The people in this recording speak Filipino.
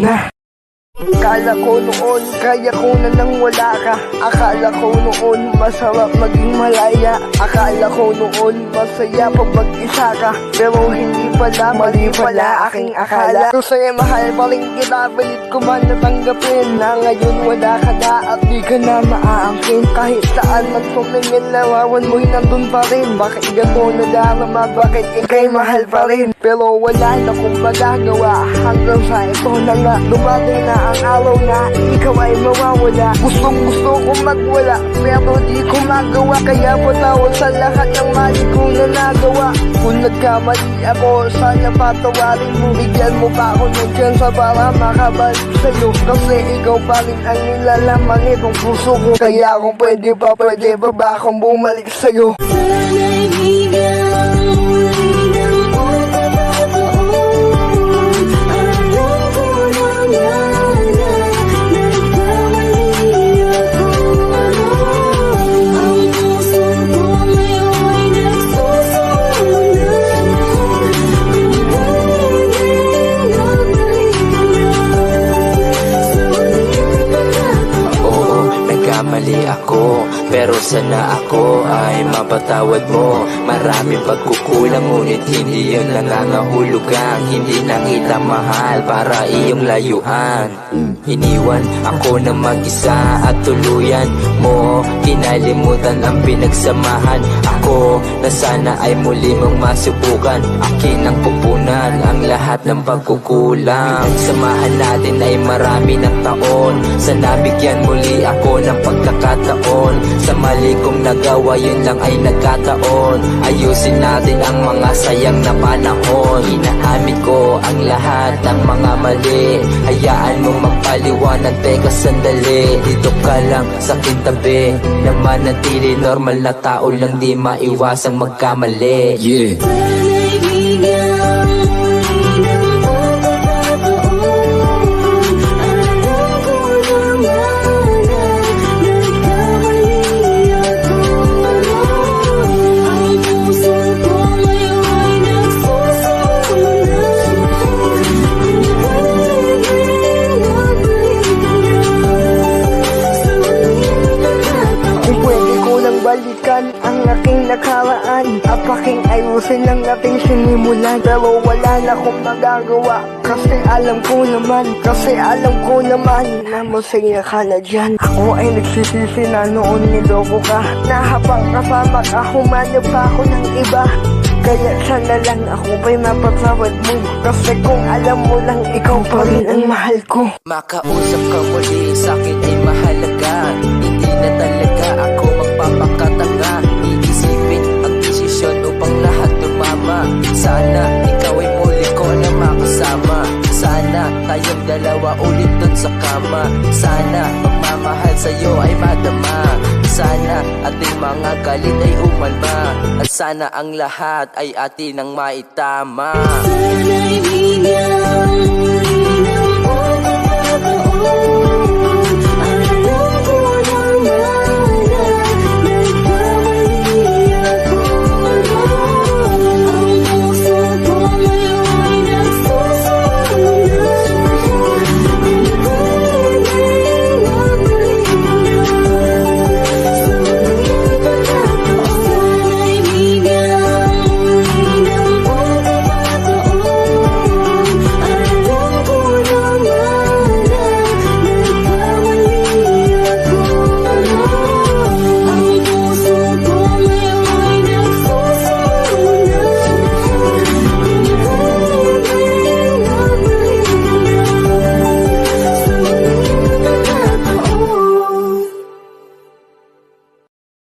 na. Akala ko noon kaya ko na nang wala ka. Akala ko noon masarap maging malaya. Akala ko noon masaya pag mag-isa ka. Pero hindi pala, mali pala aking akala. Kasi mahal pa rin kita, pilit ko man natanggapin na ngayon wala ka na at di ka na maaangkin. Kahit saan man tumingin, larawan mo'y nandun pa rin. Bakit gato na darama, bakit ika'y mahal pa rin? Pero wala na kong magagawa, hanggang sa ito na nga. Dumating na ang araw na ikaw ay mawawala. Gustong gusto kong magwala, pero di ko magawa. Kaya patawad sa lahat ng mali kong na nagawa. Kung nagkamali ako, sana patawarin mo. Bigyan mo pa ako ng tsansa para makabalik sa'yo. Kasi ikaw pa rin ang nilalaman nitong puso ko. Kaya kung pwede ba akong bumalik sa'yo. Sana'y bigyan muli ng pagkakataon. Alam ko naman na nagkamali ako. Ang puso ko ngayon ay nagsusunan. Oo, nagkamali ako, pero sana ako ay mapatawad mo. Maraming pagkukulang, ngunit hindi yun nangangahulugan. Hindi na kita mahal para iyong layuan. Iniwan ako na mag-isa at tuluyan mo kinalimutan ang pinagsamahan. Ako na sana ay muli mong masubukan. Akin ang pupunan ang lahat ng pagkukulang. Samahan natin ay marami ng taon. Sana bigyan muli ako ng pagkakataon. Sa mali kong nagawa, yun lang ay nagkataon. Ayusin natin ang mga sayang na panahon. Inaamin ko ang lahat ng mga mali. Hayaan mo magpaliwanag, teka sandali. Dito ka lang sa kitabi na manatili normal na tao lang, di maiwasang magkamali. Yeah. Sana'y bigyan muli ng pagkakataon. Alam ko naman na nagkamali ako. Ang puso ko ngayon ay nagsusunan. Kung pwede ko lang balikan ang aking nakaraan, apaking ayusin ang ating sinimulan. Pero wala na akong magagawa, kasi alam ko naman na masaya ka na dyan. Ako ay nagsisisi na noon niloko ka, na habang kasama ka humanap pa ako ng iba. Kaya sana lang ako ba'y mapatawad mo, kasi kung alam mo lang ikaw pa rin ang mahal ko. Makausap ka muli, sa'kin ay mahalaga. Hindi na talaga ako magpapakatanga. Iisipin ang desisyon upang lahat tumama. Sana ikaw ay muli ko na makasama. Sana tayong dalawa ulit dun sa kama. Sana pagmamahal sa'yo ay madama. Sana ating mga galit ay umalma. At sana ang lahat ay atin ang maitama. Sana'y bigyan